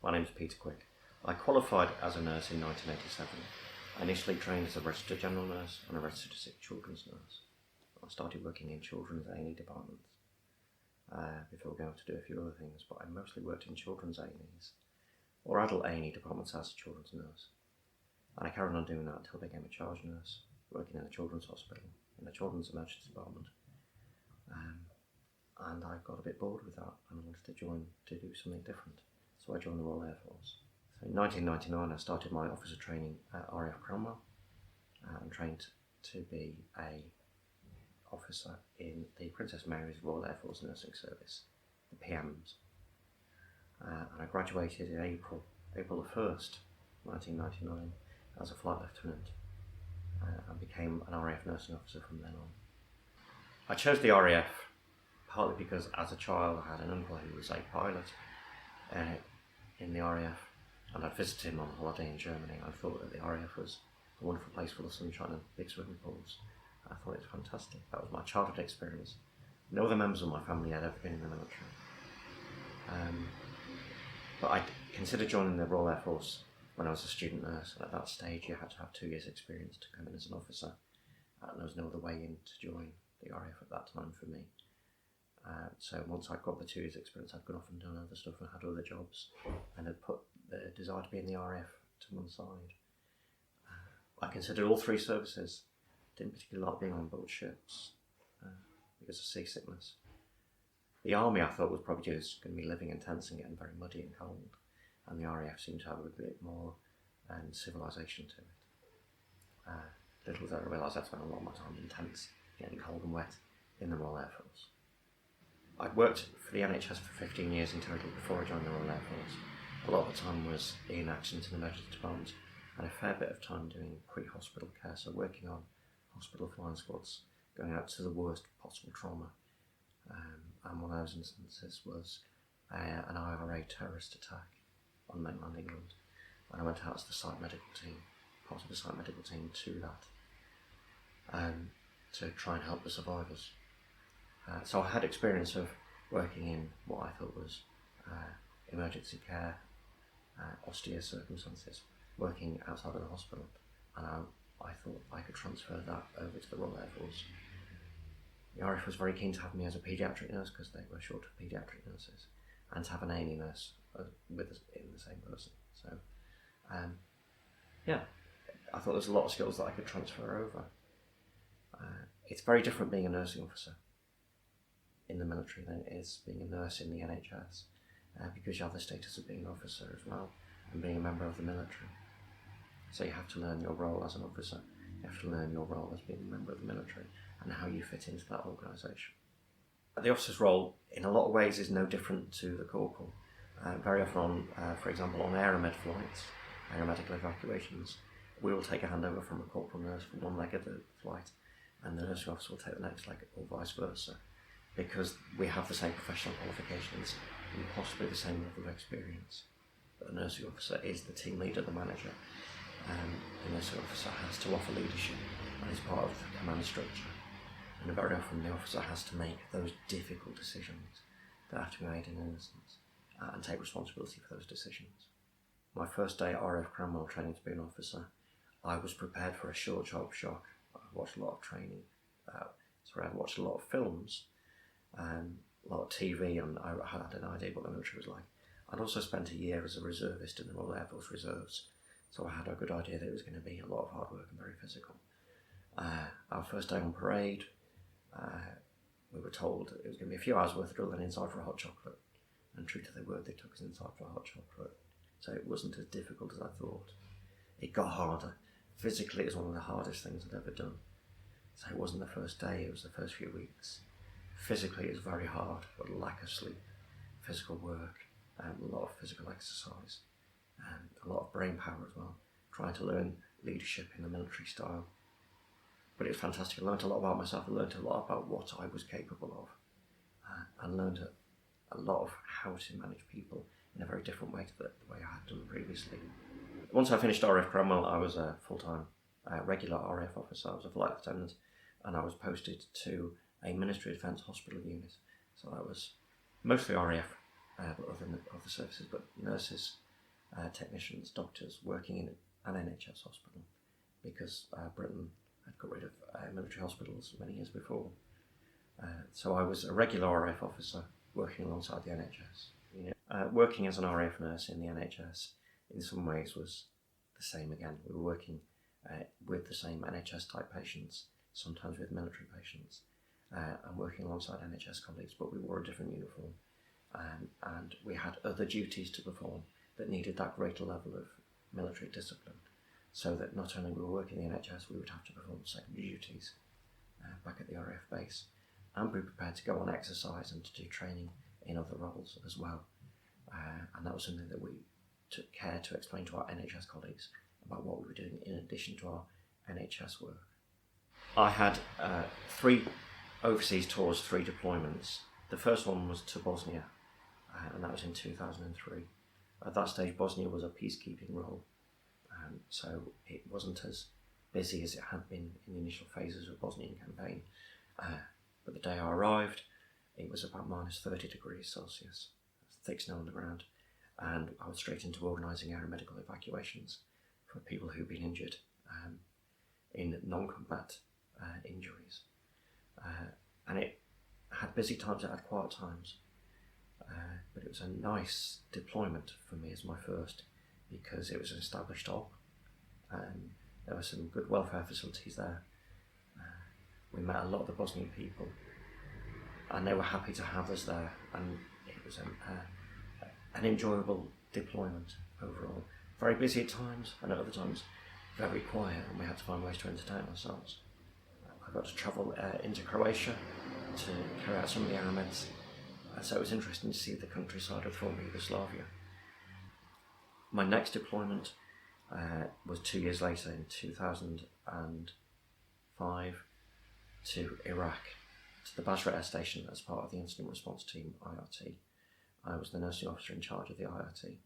My name's Peter Quick. I qualified as a nurse in 1987. I initially trained as a registered general nurse and a registered children's nurse. I started working in children's A&E departments before going on to do a few other things, but I mostly worked in children's A&Es or adult A&E departments as a children's nurse. And I carried on doing that until I became a charge nurse, working in a children's hospital, in the children's emergency department. And I got a bit bored with that and wanted to do something different. So I joined the Royal Air Force. So in 1999 I started my officer training at RAF Cromwell and trained to be a officer in the Princess Mary's Royal Air Force Nursing Service, the PMs. And I graduated in April the 1st, 1999 as a flight lieutenant and became an RAF nursing officer from then on. I chose the RAF partly because as a child I had an uncle who was a pilot in the RAF, and I'd visited him on holiday in Germany. I thought that the RAF was a wonderful place full of sunshine and big swimming pools. I thought it was fantastic. That was my childhood experience. No other members of my family had ever been in the military. But I considered joining the Royal Air Force when I was a student nurse, and at that stage you had to have 2 years experience to come in as an officer, and there was no other way in to join the RAF at that time for me. So once I'd got the 2 years experience, I'd gone off and done other stuff and had other jobs, and had put the desire to be in the RAF to one side. I considered all 3 services. Didn't particularly like being on board ships because of seasickness. The army I thought was probably just going to be living in tents and getting very muddy and cold, and the RAF seemed to have a bit more civilization to it. Little did I realise I'd spent a lot of my time in tents, getting cold and wet in the Royal Air Force. I'd worked for the NHS for 15 years in total before I joined the Royal Air Force. A lot of the time was in accident and emergency department, and a fair bit of time doing pre-hospital care, so working on hospital flying squads, going out to the worst possible trauma. And one of those instances was an IRA terrorist attack on mainland England, and I went out as the site medical team, part of the site medical team to that, to try and help the survivors. So I had experience of working in what I thought was emergency care, austere circumstances, working outside of the hospital, and I thought I could transfer that over to the Royal Air Force. The RAF was very keen to have me as a paediatric nurse because they were short of paediatric nurses, and to have an A&E nurse with us in the same person. So, I thought there's a lot of skills that I could transfer over. It's very different being a nursing officer in the military than it is being a nurse in the NHS, because you have the status of being an officer as well and being a member of the military. So you have to learn your role as an officer, you have to learn your role as being a member of the military and how you fit into that organisation. The officer's role in a lot of ways is no different to the corporal. Very often for example on aeromedical flights, aeromedical evacuations, we will take a handover from a corporal nurse from one leg of the flight and the nursing officer will take the next leg, or vice versa, because we have the same professional qualifications and possibly the same level of experience. But the nursing officer is the team leader, the manager. The nursing officer has to offer leadership and is part of the command structure. And very often the officer has to make those difficult decisions that have to be made in an instance and take responsibility for those decisions. My first day at RAF Cromwell training to be an officer, I was prepared for a short job shock. I watched a lot of training, I watched a lot of films, a lot of TV, and I had an idea what the military was like. I'd also spent a year as a reservist in the Royal Air Force Reserves, so I had a good idea that it was going to be a lot of hard work and very physical. Our first day on parade, we were told it was going to be a few hours worth of drill and inside for a hot chocolate, and true to their word, they took us inside for a hot chocolate, so it wasn't as difficult as I thought. It got harder. Physically, it was one of the hardest things I'd ever done. So it wasn't the first day, it was the first few weeks. Physically, it was very hard, but lack of sleep, physical work, a lot of physical exercise, and a lot of brain power as well, trying to learn leadership in the military style. But it was fantastic. I learned a lot about myself, I learned a lot about what I was capable of, and learned a lot of how to manage people in a very different way to the way I had done previously. Once I finished RAF Cromwell, I was a full-time regular RAF officer. I was a flight lieutenant, and I was posted to a Ministry of Defence hospital unit. So that was mostly RAF, but other services, but nurses technicians, doctors working in an NHS hospital, because Britain had got rid of military hospitals many years before. So I was a regular RAF officer working alongside the NHS. Working as an RAF nurse in the NHS in some ways was the same again. We were working with the same NHS type patients, sometimes with military patients, and working alongside NHS colleagues, but we wore a different uniform, and we had other duties to perform that needed that greater level of military discipline, so that not only we were working in the NHS, we would have to perform secondary duties back at the RAF base, and be prepared to go on exercise and to do training in other roles as well. And that was something that we took care to explain to our NHS colleagues about what we were doing in addition to our NHS work. I had 3 overseas tours, 3 deployments. The first one was to Bosnia, and that was in 2003. At that stage, Bosnia was a peacekeeping role, so it wasn't as busy as it had been in the initial phases of the Bosnian campaign. But the day I arrived, it was about minus 30 degrees Celsius, thick snow on the ground, and I was straight into organising aeromedical evacuations for people who'd been injured in non-combat injuries. And it had busy times, it had quiet times, but it was a nice deployment for me as my first, because it was an established op. There were some good welfare facilities there. We met a lot of the Bosnian people, and they were happy to have us there, and it was an enjoyable deployment overall. Very busy at times, and at other times very quiet, and we had to find ways to entertain ourselves. I got to travel into Croatia to carry out some of the aeromeds, so it was interesting to see the countryside of former Yugoslavia. My next deployment was 2 years later, in 2005, to Iraq, to the Basra Air Station as part of the Incident Response Team, IRT. I was the nursing officer in charge of the IRT,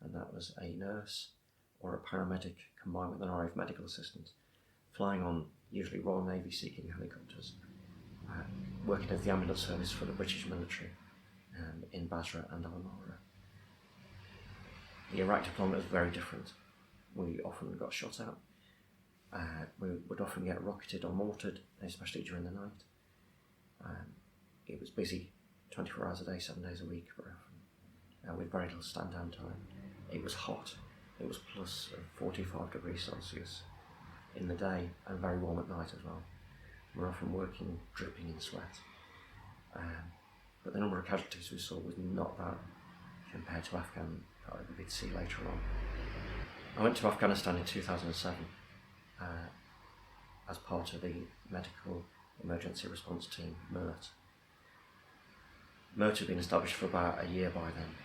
and that was a nurse or a paramedic combined with an RAF medical assistant, flying on usually Royal Navy Sea King helicopters, working as the ambulance service for the British military in Basra and Al-Mara. The Iraq deployment was very different. We often got shot at. We would often get rocketed or mortared, especially during the night. It was busy 24 hours a day, 7 days a week, with very little stand-down time. It was hot. It was plus 45 degrees Celsius in the day, and very warm at night as well. We were often working, dripping in sweat. But the number of casualties we saw was not that compared to Afghan that we'd see later on. I went to Afghanistan in 2007 as part of the Medical Emergency Response Team, MERT. MERT had been established for about a year by then,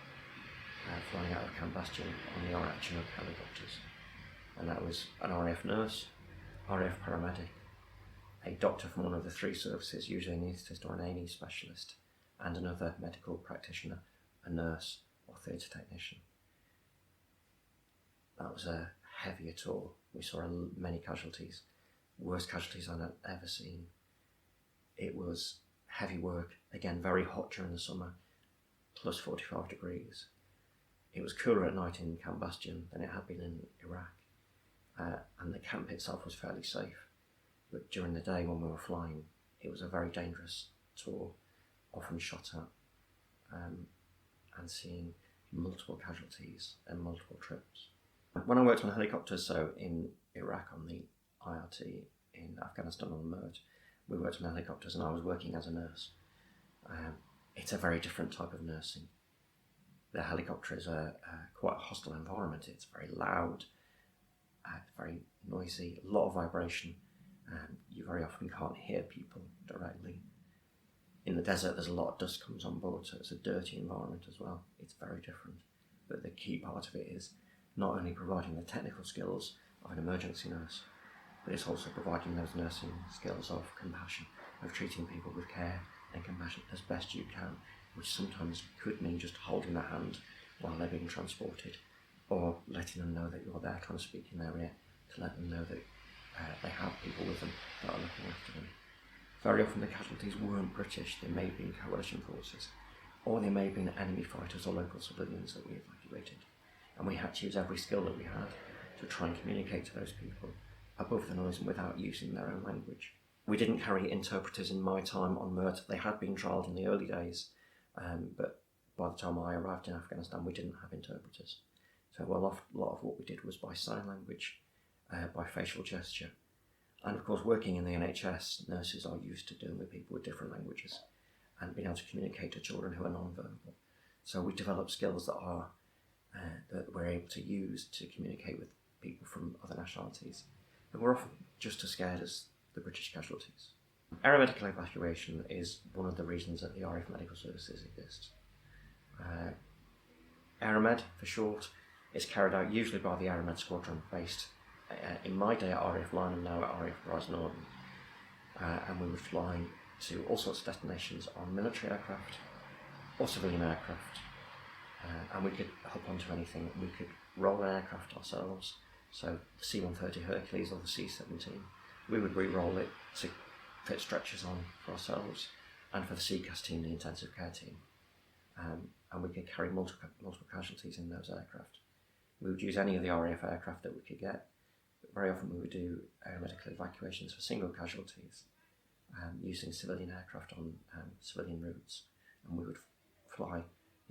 flying out of Camp Bastion on the RAF Chinook helicopters. And that was an RAF nurse, RAF paramedic, a doctor from one of the 3 services, usually an anaesthetist or an A&E specialist, and another medical practitioner, a nurse or theatre technician. That was a heavier tour. We saw many casualties, worst casualties I'd ever seen. It was heavy work, again very hot during the summer, plus 45 degrees. It was cooler at night in Camp Bastion than it had been in Iraq, and the camp itself was fairly safe. But during the day when we were flying, it was a very dangerous tour, often shot at, and seeing multiple casualties and multiple trips. When I worked on helicopters, so in Iraq on the IRT, in Afghanistan on the MERT, we worked on helicopters and I was working as a nurse. It's a very different type of nursing. The helicopter is quite a hostile environment. It's very loud, very noisy, a lot of vibration. You very often can't hear people directly. In the desert, there's a lot of dust comes on board, so it's a dirty environment as well. It's very different. But the key part of it is not only providing the technical skills of an emergency nurse, but it's also providing those nursing skills of compassion, of treating people with care and compassion as best you can, which sometimes could mean just holding their hand while they're being transported, or letting them know that you're there trying to speak in their ear, to let them know that they have people with them that are looking after them. Very often the casualties weren't British, they may have been coalition forces, or they may have been enemy fighters or local civilians that we evacuated. and we had to use every skill that we had to try and communicate to those people above the noise and without using their own language. We didn't carry interpreters in my time on MERT. They had been trialled in the early days, but by the time I arrived in Afghanistan, we didn't have interpreters. So a lot of what we did was by sign language, by facial gesture. And of course, working in the NHS, nurses are used to dealing with people with different languages and being able to communicate to children who are non-verbal. So we developed skills that we're able to use to communicate with people from other nationalities who were often just as scared as the British casualties. Aeromedical evacuation is one of the reasons that the RAF Medical Services exist. Aeromed, for short, is carried out usually by the Aeromed Squadron based in my day at RAF Line and now at RAF Horizon Norton. And we would fly to all sorts of destinations on military aircraft or civilian aircraft. And we could hop onto anything. We could roll an aircraft ourselves, so the C-130 Hercules or the C-17. We would re-roll it to fit stretchers on for ourselves and for the CCAS team, the intensive care team. And we could carry multiple casualties in those aircraft. We would use any of the RAF aircraft that we could get, but very often we would do aeromedical evacuations for single casualties, using civilian aircraft on civilian routes, and we would fly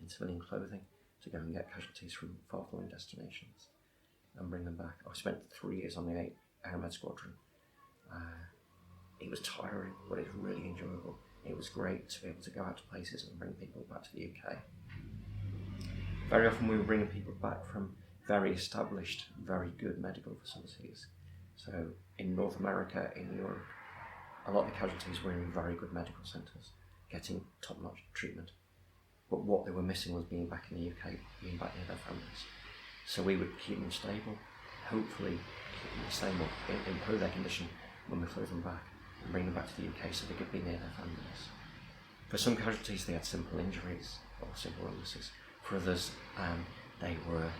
in civilian clothing to go and get casualties from far-flung destinations and bring them back. I spent 3 years on the Aeromed Squadron. It was tiring, but it was really enjoyable. It was great to be able to go out to places and bring people back to the UK. Very often we were bringing people back from very established, very good medical facilities. So in North America, in Europe, a lot of the casualties were in very good medical centres, getting top-notch treatment. But what they were missing was being back in the UK, being back near their families. So we would keep them stable, hopefully keep them the same or improve their condition when we flew them back and bring them back to the UK so they could be near their families. For some casualties they had simple injuries or simple illnesses. For others they were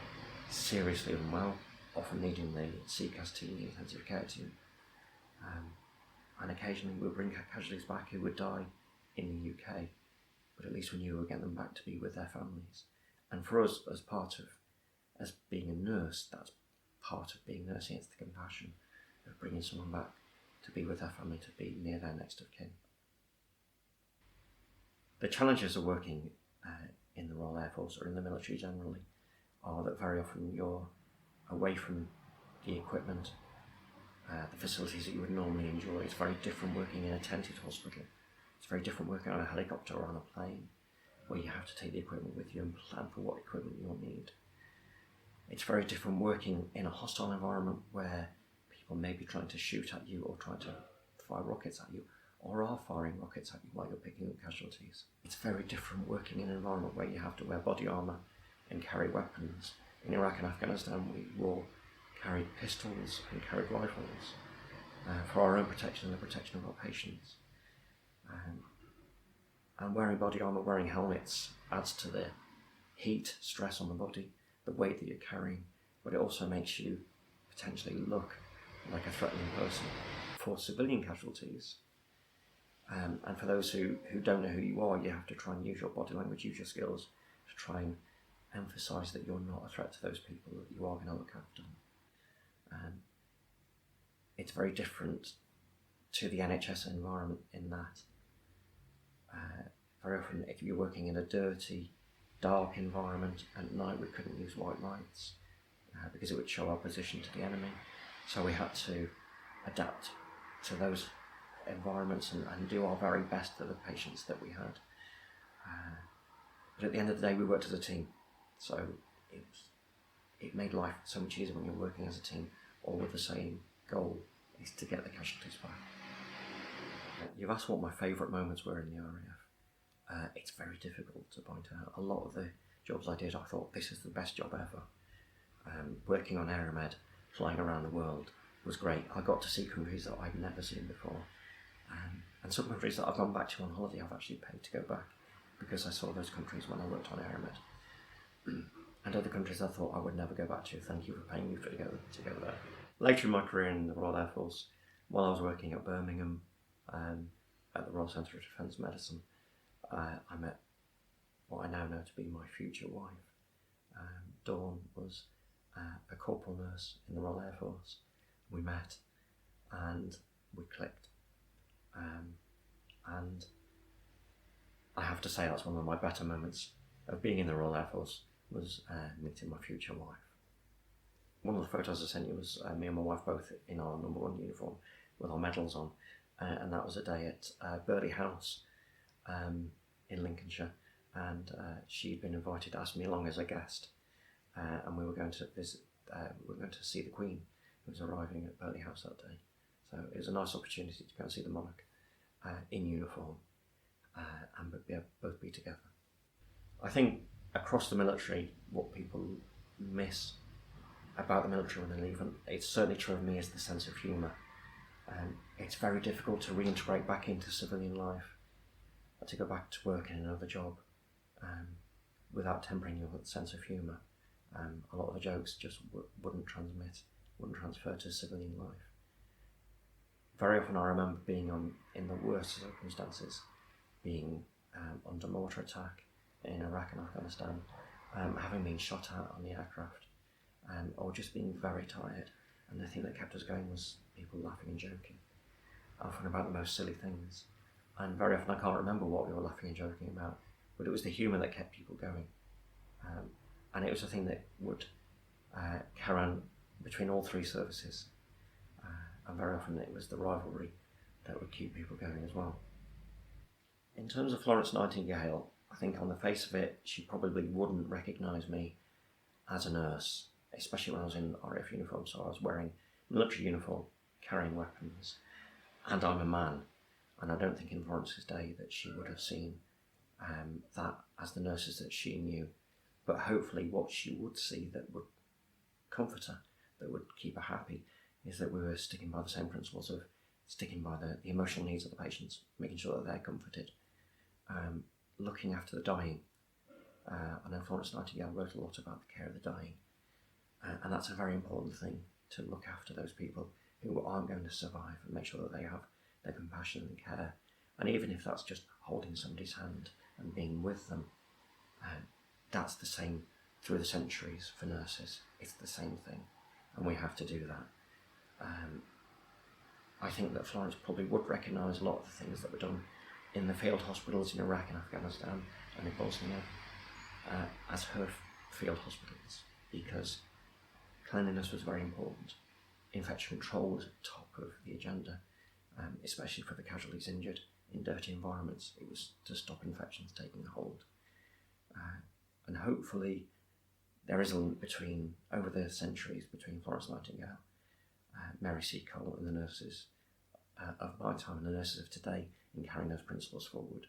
seriously unwell, often needing the CCAS team, the intensive care team. And occasionally we would bring casualties back who would die in the UK, but at least we knew we were getting them back to be with their families. And for us, as being a nurse, that's part of being nursing. It's the compassion of bringing someone back to be with their family, to be near their next of kin. The challenges of working in the Royal Air Force or in the military generally are that very often you're away from the equipment, the facilities that you would normally enjoy. It's very different working in a tented hospital. It's very different working on a helicopter or on a plane, where you have to take the equipment with you and plan for what equipment you'll need. It's very different working in a hostile environment where people may be trying to shoot at you or trying to fire rockets at you, or are firing rockets at you while you're picking up casualties. It's very different working in an environment where you have to wear body armour and carry weapons. In Iraq and Afghanistan we all carried pistols and carried rifles for our own protection and the protection of our patients. And wearing body armour, wearing helmets adds to the heat, stress on the body, the weight that you're carrying, but it also makes you potentially look like a threatening person. For civilian casualties, and for those who don't know who you are, you have to try and use your body language, use your skills to try and emphasise that you're not a threat to those people, that you are going to look after them. It's very different to the NHS environment in that very often if you're working in a dirty, dark environment at night, we couldn't use white lights because it would show our position to the enemy. So we had to adapt to those environments and do our very best for the patients that we had. But at the end of the day, we worked as a team. So it made life so much easier when you're working as a team, all with the same goal, is to get the casualties back. You've asked what my favourite moments were in the RAF. It's very difficult to point out. A lot of the jobs I did, I thought this is the best job ever. Working on Aeromed, flying around the world was great. I got to see countries that I'd never seen before. And some countries that I've gone back to on holiday, I've actually paid to go back because I saw those countries when I worked on Aeromed. And other countries I thought I would never go back to. Thank you for paying me to go there. Later in my career in the Royal Air Force, while I was working at Birmingham at the Royal Centre of Defence Medicine, I met what I now know to be my future wife, Dawn was a corporal nurse in the Royal Air Force. We met and we clicked. And I have to say that's one of my better moments of being in the Royal Air Force, was meeting my future wife. One of the photos I sent you was me and my wife both in our number 1 uniform with our medals on, and that was a day at Burley House in Lincolnshire, and she'd been invited to ask me along as a guest, and we were going to visit, we were going to see the Queen, who was arriving at Burley House that day. So it was a nice opportunity to go and see the monarch in uniform and both be together. I think across the military, what people miss about the military when they leave, and it's certainly true of me, is the sense of humour. It's very difficult to reintegrate back into civilian life, to go back to work in another job without tempering your sense of humour. A lot of the jokes just wouldn't transfer to civilian life. Very often I remember being in the worst circumstances, being under mortar attack in Iraq and Afghanistan, having been shot at on the aircraft, or just being very tired. And the thing that kept us going was people laughing and joking, often about the most silly things. And very often I can't remember what we were laughing and joking about, but it was the humour that kept people going. And it was a thing that would carry on between all 3 services. And very often it was the rivalry that would keep people going as well. In terms of Florence Nightingale, I think on the face of it, she probably wouldn't recognise me as a nurse, especially when I was in RAF uniform. So I was wearing military uniform, carrying weapons, and I'm a man. And I don't think in Florence's day that she would have seen that as the nurses that she knew. But hopefully what she would see that would comfort her, that would keep her happy, is that we were sticking by the same principles of sticking by the emotional needs of the patients, making sure that they're comforted, looking after the dying. I know Florence Nightingale wrote a lot about the care of the dying, and that's a very important thing, to look after those people who aren't going to survive and make sure that they have their compassion and care. And even if that's just holding somebody's hand and being with them, that's the same through the centuries for nurses. It's the same thing, and we have to do that. I think that Florence probably would recognise a lot of the things that were done in the field hospitals in Iraq and Afghanistan and in Bosnia as her field hospitals, because cleanliness was very important. Infection control was at the top of the agenda, especially for the casualties injured in dirty environments. It was to stop infections taking hold. And hopefully there is a link over the centuries between Florence Nightingale, Mary Seacole, and the nurses of my time and the nurses of today in carrying those principles forward.